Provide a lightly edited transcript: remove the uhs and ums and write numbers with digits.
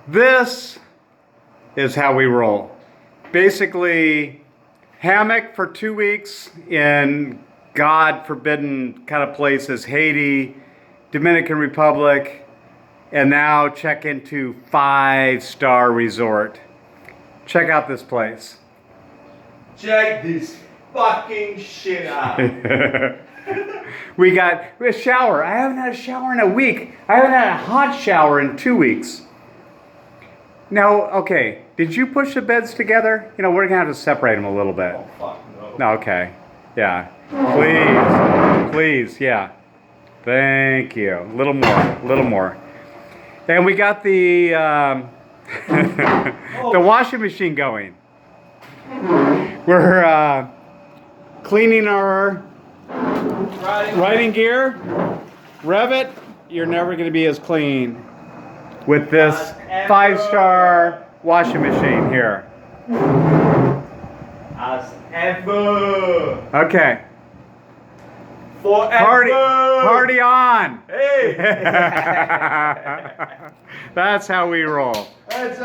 This is how we roll. Basically, hammock for 2 weeks in God forbidden kind of places, Haiti, Dominican Republic, and now check into 5-star resort. Check out this place. Check this fucking shit out. We got a shower. I haven't had a shower in a week. I haven't had a hot shower in 2 weeks. Now, okay, did you push the beds together? You know, we're gonna have to separate them a little bit. Oh, fuck no. No, okay. Yeah. Please, yeah. Thank you. A little more. And we got the the washing machine going. We're cleaning our riding gear. Revit, you're never going to be as clean with this 5-star washing machine here. As ever. Okay. Forever. Party on. Hey. That's how we roll. That's